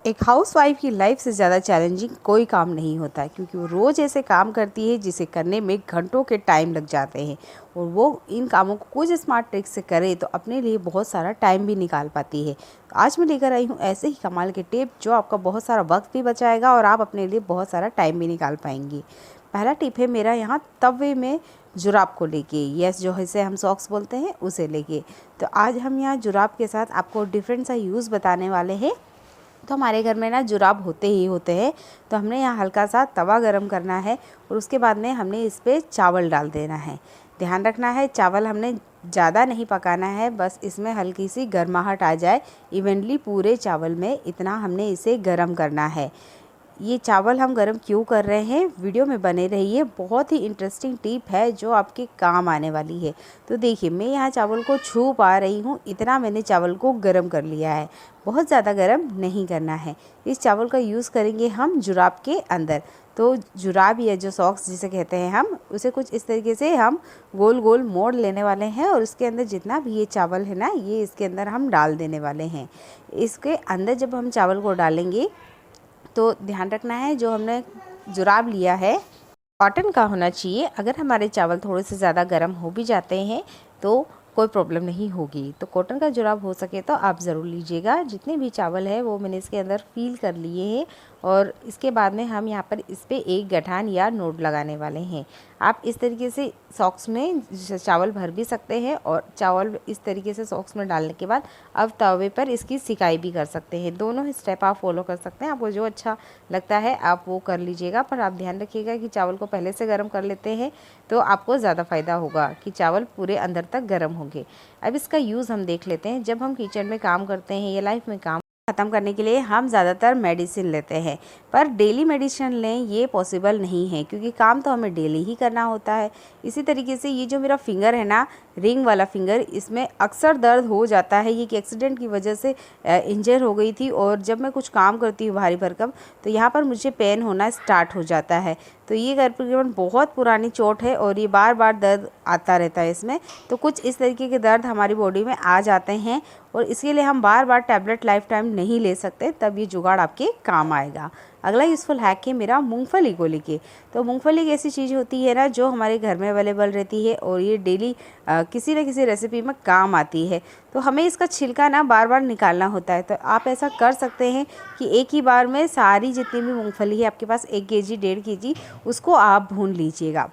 एक हाउसवाइफ की लाइफ से ज़्यादा चैलेंजिंग कोई काम नहीं होता है, क्योंकि वो रोज़ ऐसे काम करती है जिसे करने में घंटों के टाइम लग जाते हैं। और वो इन कामों को कुछ स्मार्ट ट्रिक से करे तो अपने लिए बहुत सारा टाइम भी निकाल पाती है। तो आज मैं लेकर आई हूँ ऐसे ही कमाल के टिप जो आपका बहुत सारा वक्त भी बचाएगा और आप अपने लिए बहुत सारा टाइम भी निकाल पाएंगी। पहला टिप है मेरा यहाँ तवे में जुराब को लेके, यस जो इसे हम सॉक्स बोलते हैं उसे लेके। तो आज हम यहाँ जुराब के साथ आपको डिफरेंट सा यूज़ बताने वाले हैं। तो हमारे घर में ना जुराब होते ही होते हैं। तो हमने यहाँ हल्का सा तवा गरम करना है और उसके बाद में हमने इस पर चावल डाल देना है। ध्यान रखना है चावल हमने ज़्यादा नहीं पकाना है, बस इसमें हल्की सी गर्माहट आ जाए इवनली पूरे चावल में, इतना हमने इसे गरम करना है। ये चावल हम गरम क्यों कर रहे हैं, वीडियो में बने रहिए, बहुत ही इंटरेस्टिंग टिप है जो आपके काम आने वाली है। तो देखिए मैं यहाँ चावल को छू पा रही हूँ, इतना मैंने चावल को गरम कर लिया है, बहुत ज़्यादा गरम नहीं करना है। इस चावल का यूज़ करेंगे हम जुराब के अंदर। तो जुराब या जो सॉक्स जिसे कहते हैं हम, उसे कुछ इस तरीके से हम गोल गोल मोड़ लेने वाले हैं और उसके अंदर जितना भी ये चावल है ना, ये इसके अंदर हम डाल देने वाले हैं। इसके अंदर जब हम चावल को डालेंगे तो ध्यान रखना है जो हमने जुराब लिया है कॉटन का होना चाहिए। अगर हमारे चावल थोड़े से ज़्यादा गर्म हो भी जाते हैं तो कोई प्रॉब्लम नहीं होगी। तो कॉटन का जुराब हो सके तो आप ज़रूर लीजिएगा। जितने भी चावल है वो मैंने इसके अंदर फील कर लिए हैं और इसके बाद में हम यहाँ पर इस पर एक गठान या नोट लगाने वाले हैं। आप इस तरीके से सॉक्स में चावल भर भी सकते हैं और चावल इस तरीके से सॉक्स में डालने के बाद अब तवे पर इसकी सिकाई भी कर सकते हैं। दोनों स्टेप आप फॉलो कर सकते हैं, आपको जो अच्छा लगता है आप वो कर लीजिएगा। पर आप ध्यान रखिएगा कि चावल को पहले से गर्म कर लेते हैं तो आपको ज़्यादा फ़ायदा होगा कि चावल पूरे अंदर तक गर्म होंगे। अब इसका यूज़ हम देख लेते हैं। जब हम किचन में काम करते हैं या लाइफ में काम ख़त्म करने के लिए हम ज़्यादातर मेडिसिन लेते हैं, पर डेली मेडिसिन लें ये पॉसिबल नहीं है, क्योंकि काम तो हमें डेली ही करना होता है। इसी तरीके से ये जो मेरा फिंगर है ना, रिंग वाला फिंगर, इसमें अक्सर दर्द हो जाता है। ये एक एक्सीडेंट की वजह से इंजर हो गई थी और जब मैं कुछ काम करती हूँ भारी भरकम तो यहाँ पर मुझे पेन होना स्टार्ट हो जाता है। तो ये तकरीबन बहुत पुरानी चोट है और ये बार बार दर्द आता रहता है इसमें। तो कुछ इस तरीके के दर्द हमारी बॉडी में आ जाते हैं और इसके लिए हम बार बार टैबलेट लाइफ टाइम नहीं ले सकते, तब ये जुगाड़ आपके काम आएगा। अगला यूज़फुल हैक है मेरा मूंगफली को लेके। तो मूंगफली एक ऐसी चीज़ होती है ना जो हमारे घर में अवेलेबल रहती है और ये डेली किसी न किसी रेसिपी में काम आती है। तो हमें इसका छिलका ना बार बार निकालना होता है। तो आप ऐसा कर सकते हैं कि एक ही बार में सारी जितनी भी मूंगफली है आपके पास 1 केजी 1.5 केजी, उसको आप भून लीजिएगा।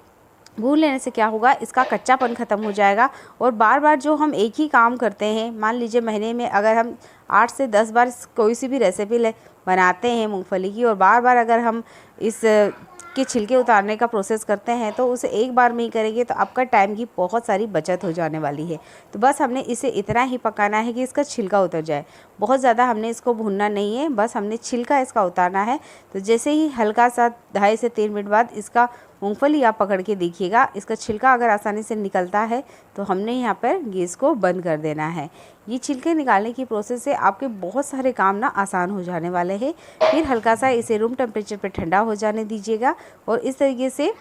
भून लेने से क्या होगा, इसका कच्चापन ख़त्म हो जाएगा। और बार बार जो हम एक ही काम करते हैं, मान लीजिए महीने में अगर हम 8 से 10 बार कोई सी भी रेसिपी बनाते हैं मूंगफली की और बार बार अगर हम इस के छिलके उतारने का प्रोसेस करते हैं तो उसे एक बार में ही करेंगे तो आपका टाइम की बहुत सारी बचत हो जाने वाली है। तो बस हमने इसे इतना ही पकाना है कि इसका छिलका उतर जाए, बहुत ज़्यादा हमने इसको भूनना नहीं है, बस हमने छिलका इसका उतारना है। तो जैसे ही हल्का सा 2.5 से 3 मिनट बाद इसका मूंगफली आप पकड़ के देखिएगा, इसका छिलका अगर आसानी से निकलता है तो हमने यहाँ पर गैस को बंद कर देना है। ये छिलके निकालने की प्रोसेस से आपके बहुत सारे काम ना आसान हो जाने वाले हैं। फिर हल्का सा इसे रूम टेम्परेचर पे ठंडा हो जाने दीजिएगा और इस तरीके से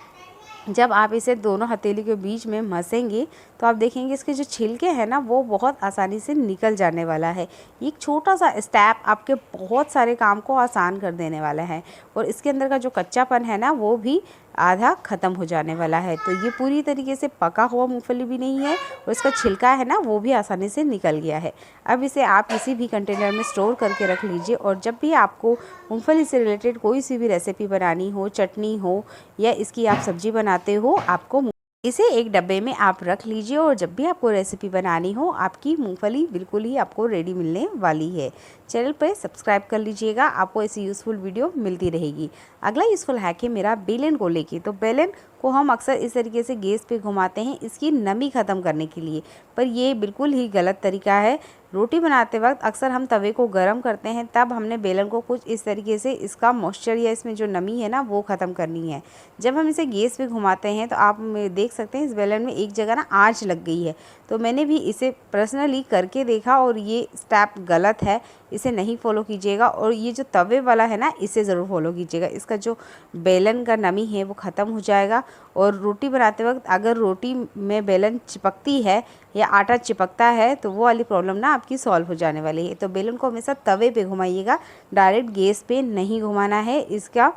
जब आप इसे दोनों हथेली के बीच में मसेंगे तो आप देखेंगे इसके जो छिलके हैं ना वो बहुत आसानी से निकल जाने वाला है। एक छोटा सा स्टेप आपके बहुत सारे काम को आसान कर देने वाला है और इसके अंदर का जो कच्चापन है ना वो भी आधा ख़त्म हो जाने वाला है। तो ये पूरी तरीके से पका हुआ मूंगफली भी नहीं है और इसका छिलका है ना वो भी आसानी से निकल गया है। अब इसे आप किसी भी कंटेनर में स्टोर करके रख लीजिए और जब भी आपको मूंगफली से रिलेटेड कोई सी भी रेसिपी बनानी हो, चटनी हो या इसकी आप सब्जी बनाते हो, आपको इसे एक डब्बे में आप रख लीजिए और जब भी आपको रेसिपी बनानी हो आपकी मूंगफली बिल्कुल ही आपको रेडी मिलने वाली है। चैनल पर सब्सक्राइब कर लीजिएगा, आपको ऐसी यूज़फुल वीडियो मिलती रहेगी। अगला यूज़फुल हैक है मेरा बेलन को लेके। तो बेलन को हम अक्सर इस तरीके से गैस पे घुमाते हैं इसकी नमी ख़त्म करने के लिए, पर ये बिल्कुल ही गलत तरीका है। रोटी बनाते वक्त अक्सर हम तवे को गर्म करते हैं, तब हमने बेलन को कुछ इस तरीके से इसका मॉइस्चर या इसमें जो नमी है ना वो ख़त्म करनी है। जब हम इसे गैस पे घुमाते हैं तो आप देख सकते हैं इस बेलन में एक जगह ना आंच लग गई है। तो मैंने भी इसे पर्सनली करके देखा और ये स्टेप गलत है। इसे नहीं फॉलो कीजिएगा। और ये जो तवे वाला है ना, इसे ज़रूर फॉलो कीजिएगा। इसका जो बेलन का नमी है वो ख़त्म हो जाएगा। और रोटी बनाते वक्त अगर रोटी में बेलन चिपकती है या आटा चिपकता है तो वो वाली प्रॉब्लम ना आपकी सॉल्व हो जाने वाली है। तो बेलन को हमेशा तवे पे घुमाइएगा, डायरेक्ट गैस पे नहीं घुमाना है इसका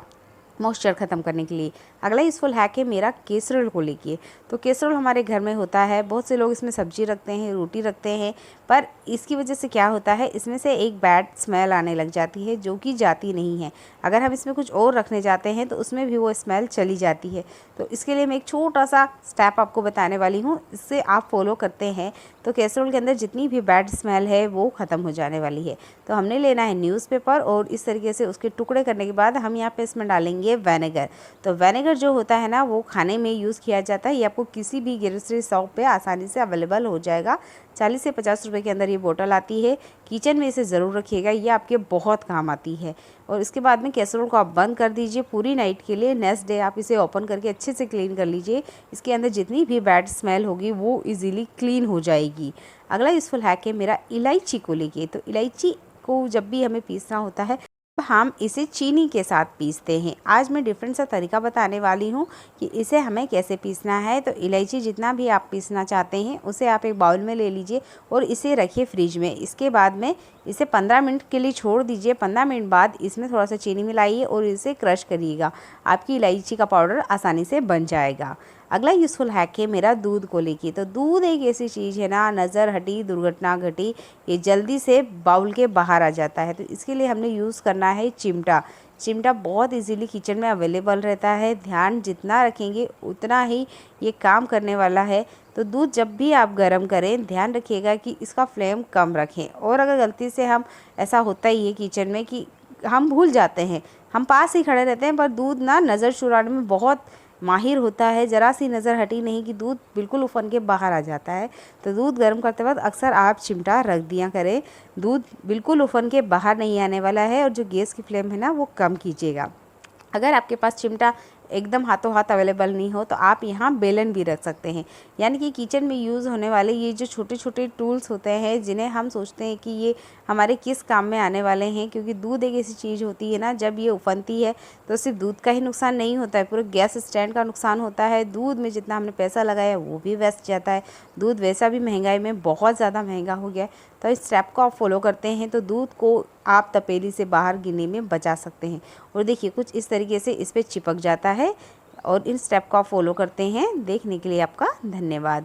मॉइस्चर ख़त्म करने के लिए। अगला यूज़फुल हैक है मेरा कैसरोल को लेके। तो कैसरोल हमारे घर में होता है, बहुत से लोग इसमें सब्जी रखते हैं, रोटी रखते हैं, पर इसकी वजह से क्या होता है, इसमें से एक बैड स्मेल आने लग जाती है जो कि जाती नहीं है। अगर हम इसमें कुछ और रखने जाते हैं तो उसमें भी वो स्मेल चली जाती है। तो इसके लिए मैं एक छोटा सा स्टेप आपको बताने वाली हूँ, इससे आप फॉलो करते हैं तो कैसरोल के अंदर जितनी भी बैड स्मेल है वो ख़त्म हो जाने वाली है। तो हमने लेना है न्यूज़पेपर और इस तरीके से उसके टुकड़े करने के बाद हम यहाँ पे इसमें डालेंगे विनेगर। तो विनेगर जो होता है ना वो खाने में यूज़ किया जाता है। ये आपको किसी भी ग्रोसरी शॉप पे आसानी से अवेलेबल हो जाएगा। 40 से 50 रुपए के अंदर ये बोतल आती है। किचन में इसे ज़रूर रखिएगा, ये आपके बहुत काम आती है। और इसके बाद में कैसरोल को आप बंद कर दीजिए पूरी नाइट के लिए। नेक्स्ट डे आप इसे ओपन करके अच्छे से क्लीन कर लीजिए। इसके अंदर जितनी भी बैड स्मेल होगी वो इजीली क्लीन हो जाएगी। अगला यूज़फुल हैक है मेरा इलायची को लेके। तो इलायची को जब भी हमें पीसना होता है हम इसे चीनी के साथ पीसते हैं। आज मैं डिफरेंट सा तरीका बताने वाली हूँ कि इसे हमें कैसे पीसना है। तो इलायची जितना भी आप पीसना चाहते हैं उसे आप एक बाउल में ले लीजिए और इसे रखिए फ्रिज में। इसके बाद में इसे 15 मिनट के लिए छोड़ दीजिए। 15 मिनट बाद इसमें थोड़ा सा चीनी मिलाइए और इसे क्रश करिएगा। आपकी इलायची का पाउडर आसानी से बन जाएगा। अगला यूज़फुल हैक है मेरा दूध को लेके। तो दूध एक ऐसी चीज़ है ना, नज़र हटी दुर्घटना घटी, ये जल्दी से बाउल के बाहर आ जाता है। तो इसके लिए हमने यूज़ करना है चिमटा। चिमटा बहुत इजीली किचन में अवेलेबल रहता है। ध्यान जितना रखेंगे उतना ही ये काम करने वाला है। तो दूध जब भी आप गर्म करें ध्यान रखिएगा कि इसका फ्लेम कम रखें। और अगर गलती से हम, ऐसा होता ही है किचन में कि हम भूल जाते हैं, हम पास ही खड़े रहते हैं पर दूध ना नज़र चुराने में बहुत माहिर होता है। ज़रा सी नज़र हटी नहीं कि दूध बिल्कुल उफन के बाहर आ जाता है। तो दूध गर्म करते वक्त अक्सर आप चिमटा रख दिया करें। दूध बिल्कुल उफन के बाहर नहीं आने वाला है। और जो गैस की फ्लेम है ना वो कम कीजिएगा। अगर आपके पास चिमटा एकदम हाथों हाथ अवेलेबल नहीं हो तो आप यहाँ बेलन भी रख सकते हैं। यानी कि किचन में यूज़ होने वाले ये जो छोटे छोटे टूल्स होते हैं जिन्हें हम सोचते हैं कि ये हमारे किस काम में आने वाले हैं, क्योंकि दूध एक ऐसी चीज़ होती है ना, जब ये उफनती है तो सिर्फ दूध का ही नुकसान नहीं होता है, पूरे गैस स्टैंड का नुकसान होता है। दूध में जितना हमने पैसा लगाया वो भी वेस्ट जाता है। दूध वैसा भी महंगाई में बहुत ज़्यादा महंगा हो गया है। तो इस स्टेप को आप फॉलो करते हैं तो दूध को आप तपेली से बाहर गिरने में बचा सकते हैं। और देखिए कुछ इस तरीके से इस पर चिपक जाता है। और इन स्टेप को आप फॉलो करते हैं। देखने के लिए आपका धन्यवाद।